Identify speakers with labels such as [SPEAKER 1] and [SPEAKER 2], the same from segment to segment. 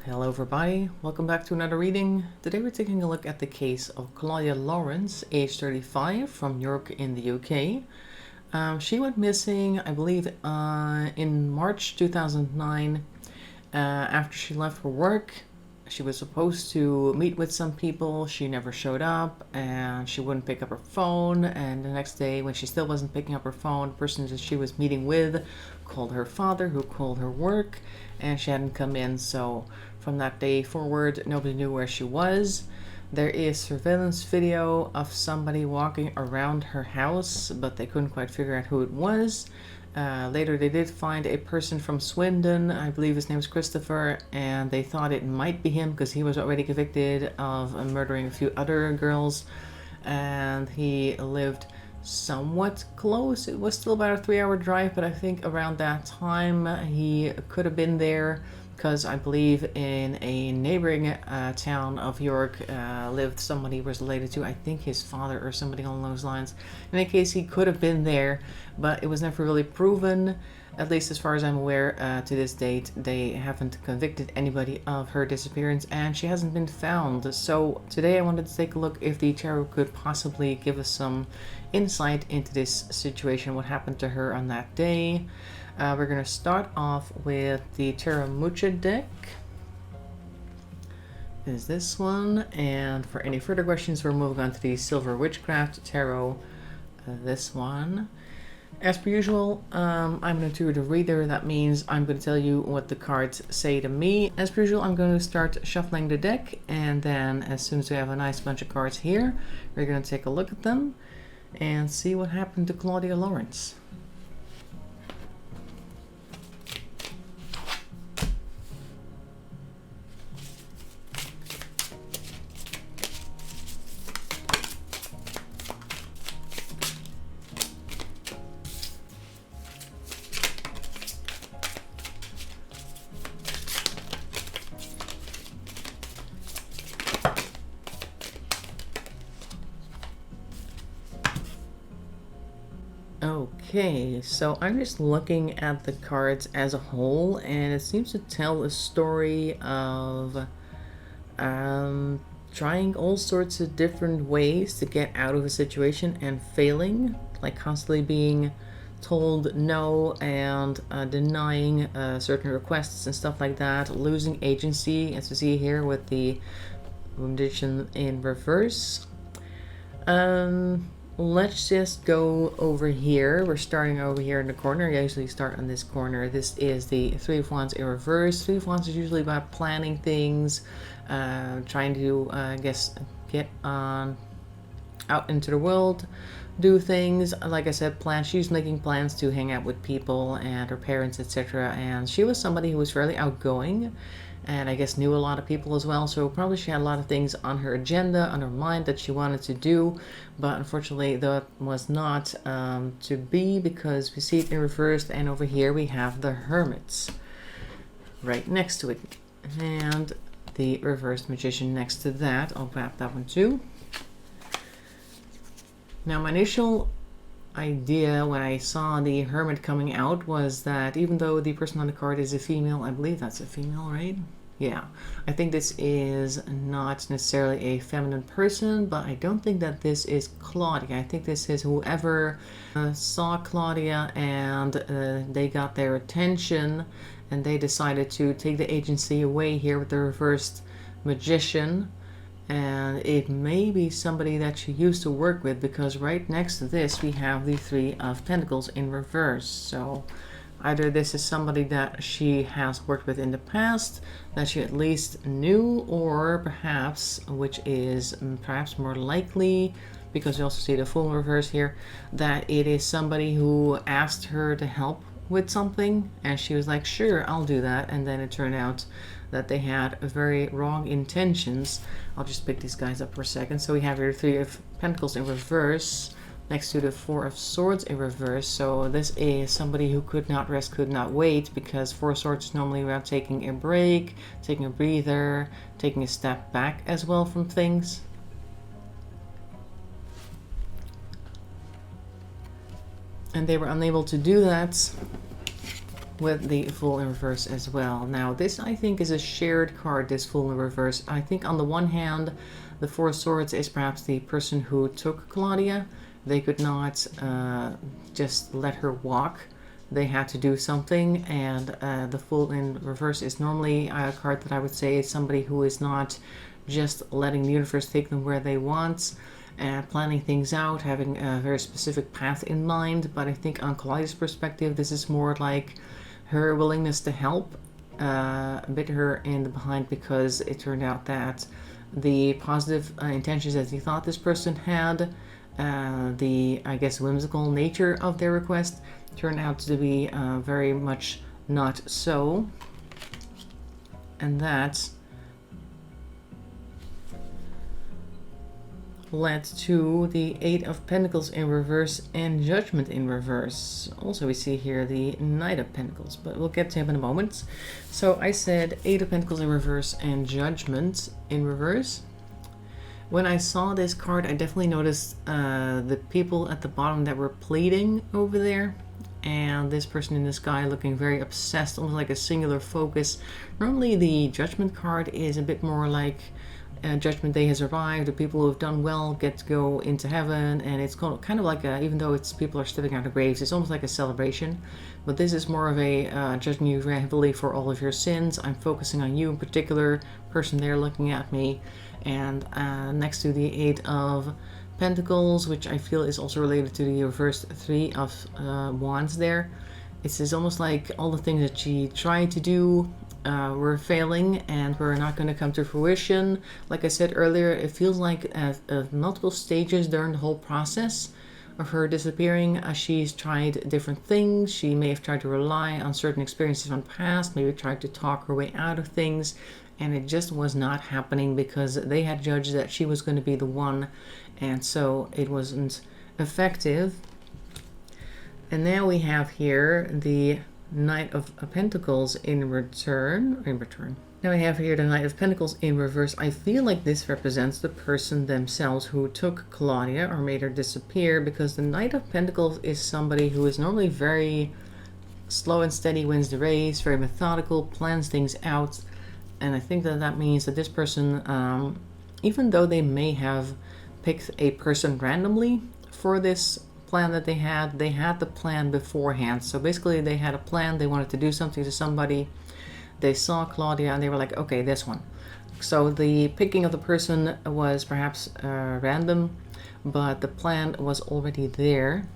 [SPEAKER 1] Hello everybody, welcome back to another reading. Today we're taking a look at the case of Claudia Lawrence, age 35, from York in the UK. She went missing, I believe, in March 2009 after she left for work. She was supposed to meet with some people, she never showed up, and she wouldn't pick up her phone, and the next day when she still wasn't picking up her phone, the person that she was meeting with called her father, who called her work, and she hadn't come in, so from that day forward, nobody knew where she was. There is surveillance video of somebody walking around her house, but they couldn't quite figure out who it was. Later they did find a person from Swindon, I believe his name is Christopher, and they thought it might be him because he was already convicted of murdering a few other girls, and he lived somewhat close. It was still about a 3-hour drive, but I think around that time he could have been there, because I believe in a neighboring town of York lived somebody he was related to, I think his father or somebody along those lines. In any case, he could have been there, but it was never really proven. At least as far as I'm aware, to this date, they haven't convicted anybody of her disappearance, and she hasn't been found. So today I wanted to take a look if the tarot could possibly give us some insight into this situation, what happened to her on that day. We're going to start off with the Tarot Mucha deck. Is this one, and for any further questions we're moving on to the Silver Witchcraft Tarot, this one. As per usual, I'm an intuitive reader. That means I'm going to tell you what the cards say to me. As per usual, I'm going to start shuffling the deck, and then as soon as we have a nice bunch of cards here, we're going to take a look at them and see what happened to Claudia Lawrence. Okay, so I'm just looking at the cards as a whole, and it seems to tell a story of trying all sorts of different ways to get out of a situation and failing, like constantly being told no and denying certain requests and stuff like that, losing agency, as you see here with the Magician in reverse. Let's just go over here. We're starting over here in the corner. I usually start on this corner. This is the Three of Wands in reverse. Three of Wands is usually about planning things, trying to, I guess, get out into the world, do things. Like I said, plans. She's making plans to hang out with people and her parents, etc. And she was somebody who was fairly outgoing, and I guess knew a lot of people as well, so probably she had a lot of things on her agenda, on her mind that she wanted to do, but unfortunately that was not to be, because we see it in reverse, and over here we have the Hermits right next to it, and the reversed Magician next to that. I'll grab that one too. Now, my initial idea when I saw the Hermit coming out was that even though the person on the card is a female, I believe that's a female, right? Yeah, I think this is not necessarily a feminine person, but I don't think that this is Claudia. I think this is whoever saw Claudia and they got their attention, and they decided to take the agency away here with the reversed Magician. And it may be somebody that she used to work with, because right next to this we have the Three of Pentacles in reverse. So either this is somebody that she has worked with in the past, that she at least knew, or perhaps, which is perhaps more likely, because you also see the Fool in reverse here, that it is somebody who asked her to help with something, and she was like, sure, I'll do that, and then it turned out that they had very wrong intentions. I'll just pick these guys up for a second. So we have here Three of Pentacles in reverse next to the Four of Swords in reverse. So this is somebody who could not rest, could not wait, because Four of Swords is normally about taking a break, taking a breather, taking a step back as well from things. And they were unable to do that with the Fool in reverse as well. Now this, I think, is a shared card, this Fool in reverse. I think on the one hand, the Four of Swords is perhaps the person who took Claudia. They could not just let her walk. They had to do something, and the Fool in reverse is normally a card that I would say is somebody who is not just letting the universe take them where they want, planning things out, having a very specific path in mind. But I think on Claudia's perspective, this is more like her willingness to help bit her in the behind, because it turned out that the positive intentions that he thought this person had, the, I guess, whimsical nature of their request turned out to be very much not so. And that led to the Eight of Pentacles in reverse and Judgment in reverse. Also we see here the Knight of Pentacles, but we'll get to him in a moment. So I said Eight of Pentacles in reverse and Judgment in reverse. When I saw this card, I definitely noticed the people at the bottom that were pleading over there, and this person in the sky looking very obsessed, almost like a singular focus. Normally the Judgment card is a bit more like Judgment Day has arrived, the people who have done well get to go into heaven, and it's kind of like even though it's people are stepping out of graves, it's almost like a celebration. But this is more of a judging you heavily for all of your sins. I'm focusing on you in particular, person there looking at me. And next to the Eight of Pentacles, which I feel is also related to the reversed Three of Wands there. It's almost like all the things that she tried to do were failing and were not going to come to fruition. Like I said earlier, it feels like at multiple stages during the whole process of her disappearing, she's tried different things. She may have tried to rely on certain experiences from the past, maybe tried to talk her way out of things, and it just was not happening because they had judged that she was going to be the one, and so it wasn't effective. And now we have here the Knight of Pentacles in return. Now we have here the Knight of Pentacles in reverse. I feel like this represents the person themselves who took Claudia or made her disappear, because the Knight of Pentacles is somebody who is normally very slow and steady, wins the race, very methodical, plans things out. And I think that that means that this person, even though they may have picked a person randomly for this plan that they had the plan beforehand. So basically they had a plan, they wanted to do something to somebody, they saw Claudia and they were like, okay, this one. So the picking of the person was perhaps random, but the plan was already there.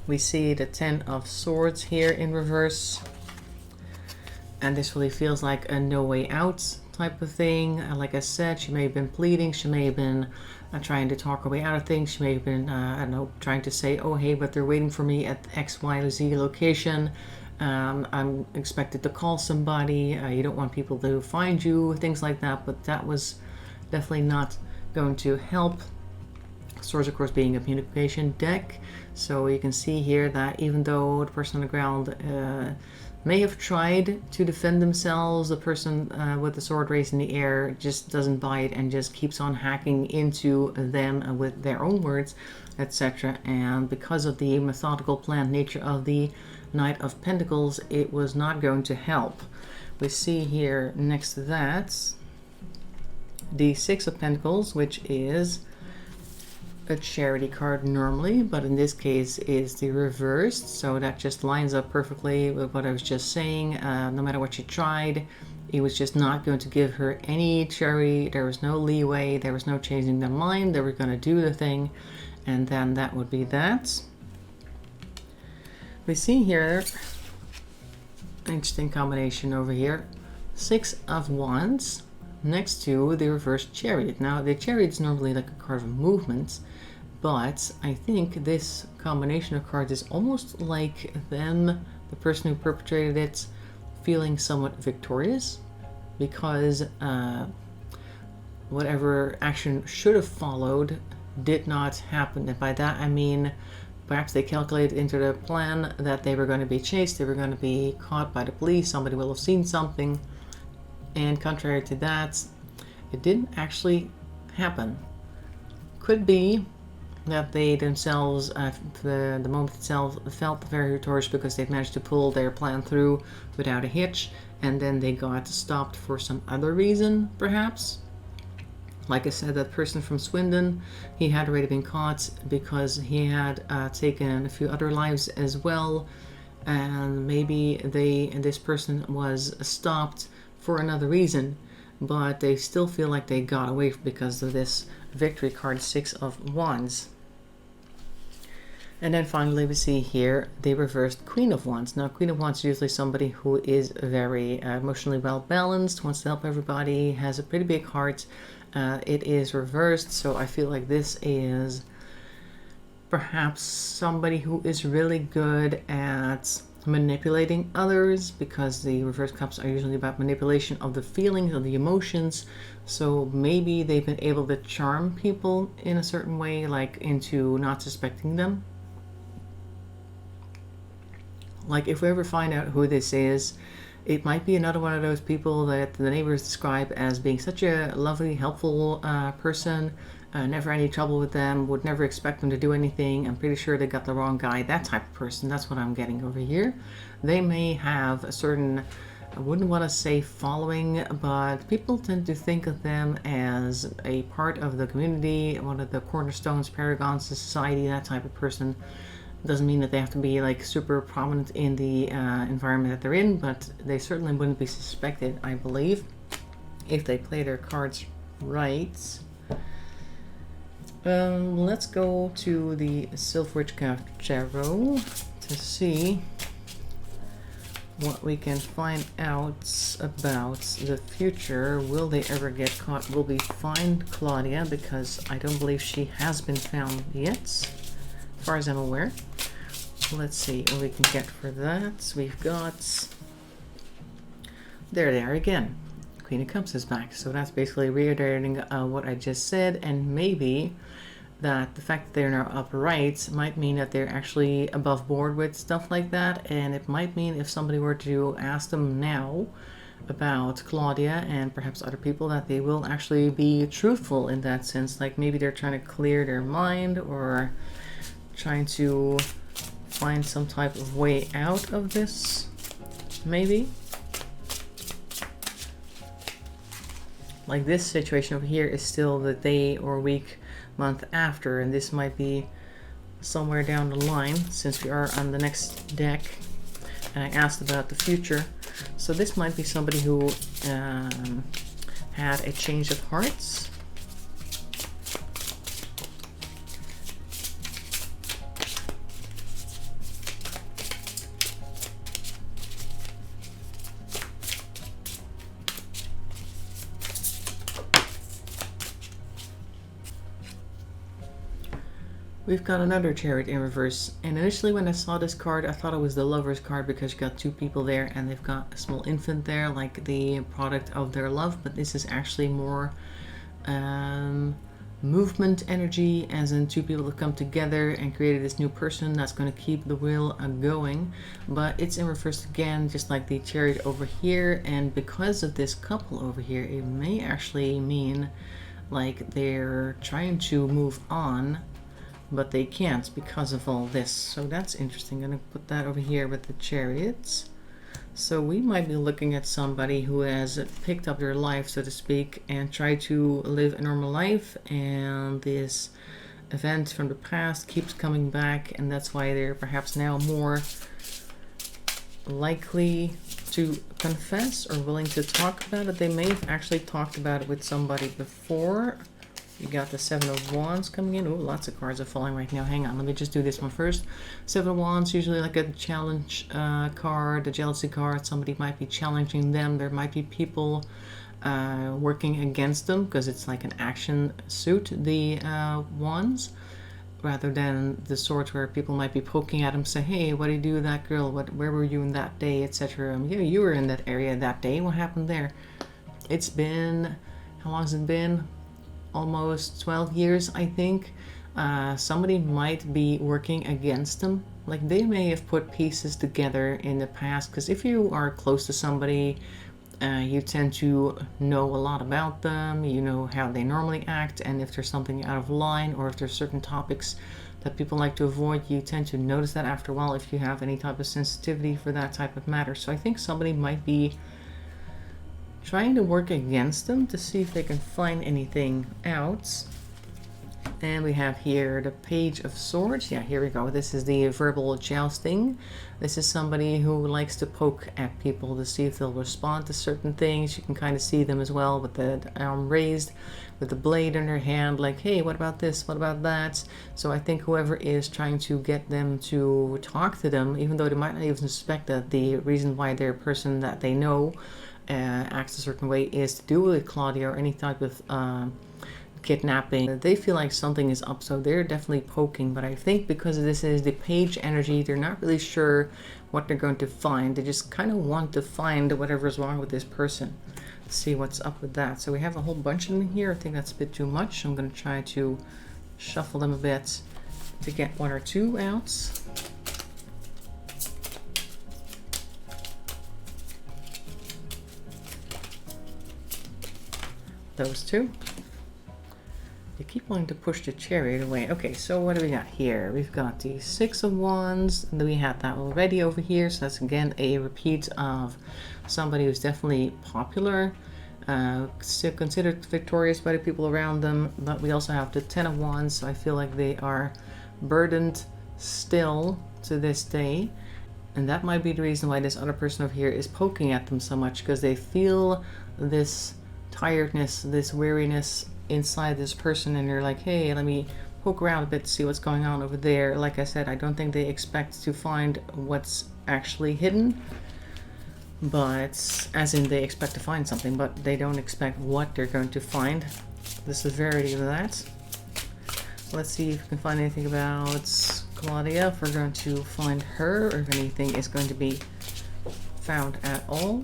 [SPEAKER 1] We see the Ten of Swords here in reverse, and this really feels like a no way out type of thing. Like I said, she may have been pleading, she may have been trying to talk her way out of things, she may have been, I don't know, trying to say, oh hey, but they're waiting for me at X, Y, or Z location. I'm expected to call somebody, you don't want people to find you, things like that, but that was definitely not going to help. Swords, of course, being a communication deck, so you can see here that even though the person on the ground may have tried to defend themselves, the person with the sword raised in the air just doesn't buy it and just keeps on hacking into them with their own words, etc. And because of the methodical planned nature of the Knight of Pentacles, it was not going to help. We see here next to that the Six of Pentacles, which is a charity card normally, but in this case is the reversed, so that just lines up perfectly with what I was just saying. No matter what she tried, it was just not going to give her any charity. There was no leeway, there was no changing their mind, they were going to do the thing, and then that would be that. We see here an interesting combination over here, Six of Wands next to the reversed Chariot. Now the Chariot is normally like a card of movement, but I think this combination of cards is almost like them, the person who perpetrated it, feeling somewhat victorious, because whatever action should have followed did not happen. And by that I mean perhaps they calculated into their plan that they were going to be chased, they were going to be caught by the police, somebody will have seen something, and contrary to that, it didn't actually happen. Could be that they themselves, the moment itself, felt very victorious because they'd managed to pull their plan through without a hitch, and then they got stopped for some other reason, perhaps. Like I said, that person from Swindon, he had already been caught because he had taken a few other lives as well, and maybe this person was stopped for another reason, but they still feel like they got away because of this victory card, 6 of Wands. And then finally we see here the reversed Queen of Wands. Now, Queen of Wands is usually somebody who is very emotionally well balanced, wants to help everybody, has a pretty big heart. It is reversed, so I feel like this is perhaps somebody who is really good at manipulating others, because the reverse cups are usually about manipulation of the feelings, of the emotions. So maybe they've been able to charm people in a certain way, like into not suspecting them. Like if we ever find out who this is, it might be another one of those people that the neighbors describe as being such a lovely, helpful person, never any trouble with them, would never expect them to do anything. I'm pretty sure they got the wrong guy, that type of person. That's what I'm getting over here. They may have a certain, I wouldn't want to say following, but people tend to think of them as a part of the community, one of the cornerstones, paragons of society, that type of person. Doesn't mean that they have to be like super prominent in the environment that they're in, but they certainly wouldn't be suspected, I believe, if they play their cards right. Let's go to the Silver Tarot to see what we can find out about the future. Will they ever get caught? Will we find Claudia? Because I don't believe she has been found yet, as far as I'm aware. Let's see what we can get for that. We've got, there they are again. Queen of Cups is back, so that's basically reiterating what I just said, and maybe that the fact that they're now upright might mean that they're actually above board with stuff like that, and it might mean if somebody were to ask them now about Claudia and perhaps other people, that they will actually be truthful in that sense. Like maybe they're trying to clear their mind or trying to find some type of way out of this, maybe. Like this situation over here is still the day or week, month after, and this might be somewhere down the line since we are on the next deck and I asked about the future. So this might be somebody who had a change of hearts. We've got another Chariot in reverse, and initially when I saw this card I thought it was the Lover's card because you got two people there and they've got a small infant there, like the product of their love, but this is actually more movement energy, as in two people have come together and created this new person that's going to keep the wheel going. But it's in reverse again, just like the Chariot over here, and because of this couple over here, it may actually mean like they're trying to move on, but they can't because of all this. So that's interesting. I'm going to put that over here with the Chariots. So we might be looking at somebody who has picked up their life, so to speak, and tried to live a normal life, and this event from the past keeps coming back, and that's why they're perhaps now more likely to confess or willing to talk about it. They may have actually talked about it with somebody before. You got the Seven of Wands coming in. Ooh, lots of cards are falling right now. Hang on, let me just do this one first. Seven of Wands, usually like a challenge card, a jealousy card. Somebody might be challenging them. There might be people working against them because it's like an action suit, the Wands, rather than the sort where people might be poking at them, say, hey, what did you do with that girl? Where were you in that day, etc. Yeah, you were in that area that day. What happened there? It's been, how long has it been? Almost 12 years, I think. Somebody might be working against them. Like they may have put pieces together in the past, because if you are close to somebody, You tend to know a lot about them, you know how they normally act, and if there's something out of line or if there's certain topics that people like to avoid, you tend to notice that after a while if you have any type of sensitivity for that type of matter. So I think somebody might be trying to work against them to see if they can find anything out. And we have here the Page of Swords. Yeah, here we go. This is the verbal jousting. This is somebody who likes to poke at people to see if they'll respond to certain things. You can kind of see them as well with the arm raised, with the blade in their hand, like, hey, what about this? What about that? So I think whoever is trying to get them to talk to them, even though they might not even suspect that the reason why they're a person that they know acts a certain way is to do with Claudia or any type of kidnapping. They feel like something is up, so they're definitely poking. But I think because this is the page energy, they're not really sure what they're going to find. They just kind of want to find whatever's wrong with this person. Let's see what's up with that. So we have a whole bunch in here. I think that's a bit too much. I'm going to try to shuffle them a bit to get one or two out. Those two. You keep wanting to push the chariot away. Okay, so what do we got here? We've got the Six of Wands. We had that already over here. So that's again a repeat of somebody who's definitely popular, still considered victorious by the people around them. But we also have the Ten of Wands. So I feel like they are burdened still to this day. And that might be the reason why this other person over here is poking at them so much, because they feel this tiredness, this weariness inside this person, and they're like, hey, let me poke around a bit to see what's going on over there. Like I said, I don't think they expect to find what's actually hidden, but as in they expect to find something, but they don't expect what they're going to find. The severity of that. Let's see if we can find anything about Claudia, if we're going to find her, or if anything is going to be found at all.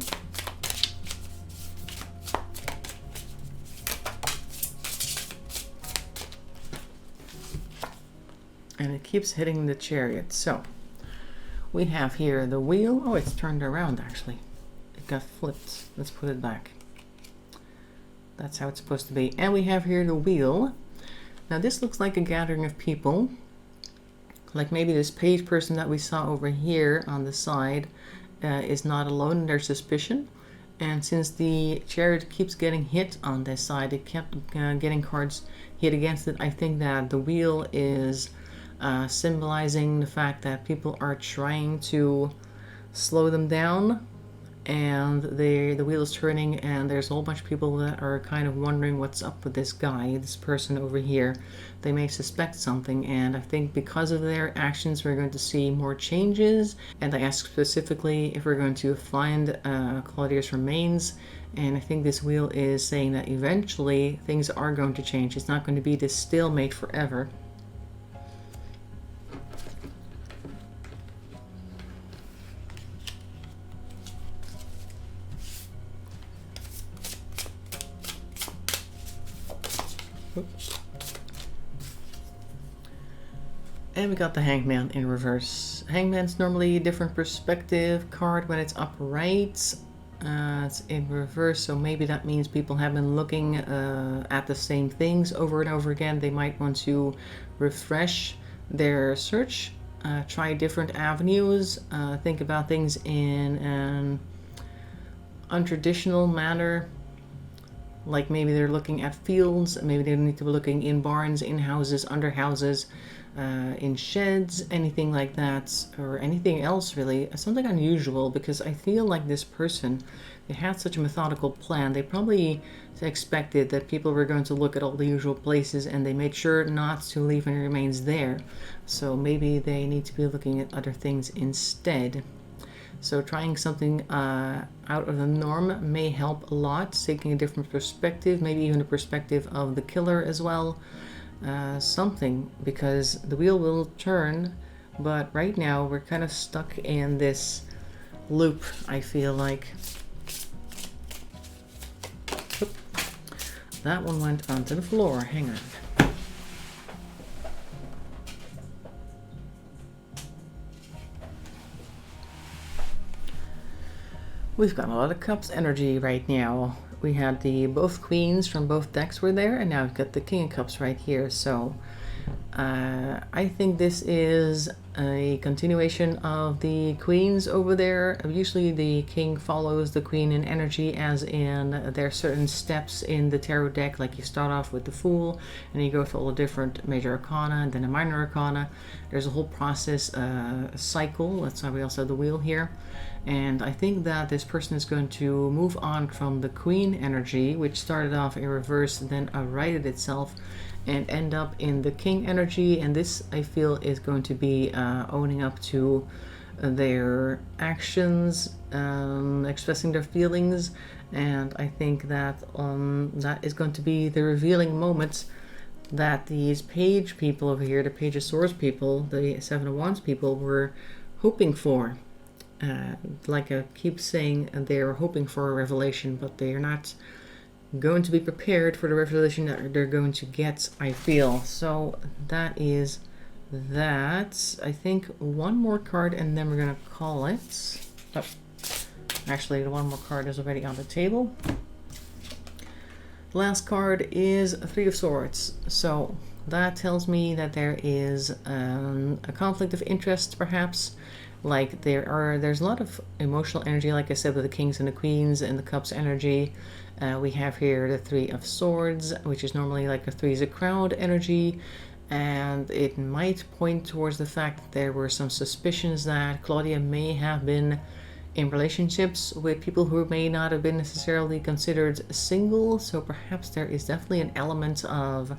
[SPEAKER 1] And it keeps hitting the chariot. So we have here the wheel. Oh, it's turned around actually. It got flipped. Let's put it back. That's how it's supposed to be. And we have here the wheel. Now this looks like a gathering of people. Like maybe this page person that we saw over here on the side is not alone in their suspicion. And since the chariot keeps getting hit on this side, it kept getting cards hit against it. I think that the wheel is symbolizing the fact that people are trying to slow them down, and the wheel is turning, and there's a whole bunch of people that are kind of wondering what's up with this guy, this person over here. They may suspect something, and I think because of their actions we're going to see more changes. And I asked specifically if we're going to find Claudia's remains, and I think this wheel is saying that eventually things are going to change. It's not going to be this stalemate forever. Oops. And we got the Hangman in reverse. Hangman's normally a different perspective card when it's upright. It's in reverse, so maybe that means people have been looking at the same things over and over again. They might want to refresh their search, try different avenues, think about things in an untraditional manner. Like maybe they're looking at fields, maybe they need to be looking in barns, in houses, under houses, in sheds, anything like that, or anything else really, something unusual, because I feel like this person, they had such a methodical plan. They probably expected that people were going to look at all the usual places, and they made sure not to leave any remains there. So maybe they need to be looking at other things instead. So trying something out of the norm may help a lot, taking a different perspective, maybe even the perspective of the killer as well. Something, because the wheel will turn, but right now we're kind of stuck in this loop, I feel like. Oop. That one went onto the floor. Hang on. We've got a lot of cups energy right now. We had the both queens from both decks were there, and now we've got the king of cups right here. So I think this is a continuation of the queens over there. Usually the king follows the queen in energy, as in there are certain steps in the tarot deck, like you start off with the Fool and you go through all the different major arcana and then a minor arcana. There's a whole process, cycle. That's why we also have the wheel here. And I think that this person is going to move on from the queen energy, which started off in reverse, then righted itself, and end up in the king energy. And this, I feel, is going to be owning up to their actions, expressing their feelings. And I think that that is going to be the revealing moment that these page people over here, the page of swords people, the seven of wands people, were hoping for. Like I keep saying, they're hoping for a revelation, but they are not going to be prepared for the revelation that they're going to get, I feel. So that is that. I think one more card and then we're going to call it. Oh, actually, the one more card is already on the table. The last card is Three of Swords. So that tells me that there is a conflict of interest, perhaps. Like there's a lot of emotional energy, like I said, with the kings and the queens and the cups energy. We have here the Three of Swords, which is normally like a threes of crowned energy. And it might point towards the fact that there were some suspicions that Claudia may have been in relationships with people who may not have been necessarily considered single. So perhaps there is definitely an element of,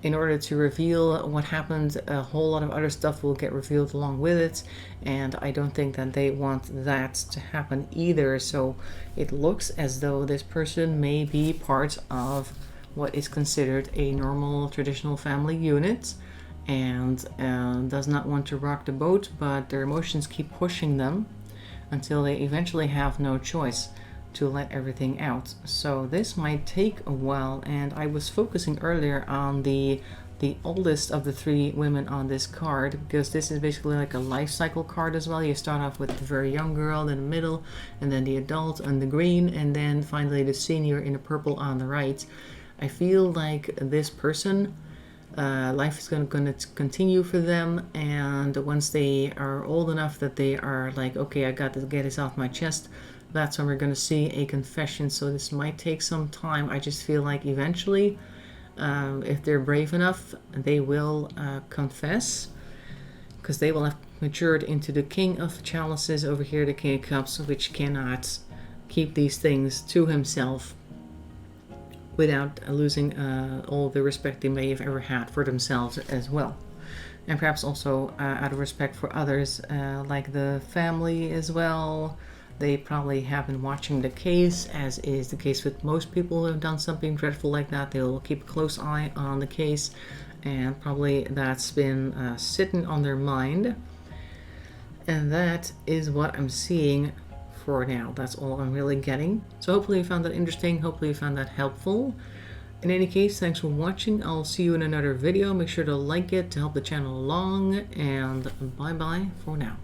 [SPEAKER 1] in order to reveal what happened, a whole lot of other stuff will get revealed along with it, and I don't think that they want that to happen either. So it looks as though this person may be part of what is considered a normal traditional family unit, and does not want to rock the boat, but their emotions keep pushing them until they eventually have no choice to let everything out. So this might take a while, and I was focusing earlier on the oldest of the three women on this card, because this is basically like a life cycle card as well. You start off with the very young girl in the middle, and then the adult on the green, and then finally the senior in the purple on the right. I feel like this person, life is going to continue for them, and once they are old enough that they are like, okay, I got to get this off my chest, that's when we're going to see a confession. So this might take some time. I just feel like eventually, if they're brave enough, they will confess, because they will have matured into the King of Chalices over here, the King of Cups, which cannot keep these things to himself without losing all the respect they may have ever had for themselves as well. And perhaps also out of respect for others, like the family as well. They probably have been watching the case, as is the case with most people who have done something dreadful like that. They'll keep a close eye on the case, and probably that's been sitting on their mind. And that is what I'm seeing for now. That's all I'm really getting. So hopefully you found that interesting. Hopefully you found that helpful. In any case, thanks for watching. I'll see you in another video. Make sure to like it to help the channel along, and bye bye for now.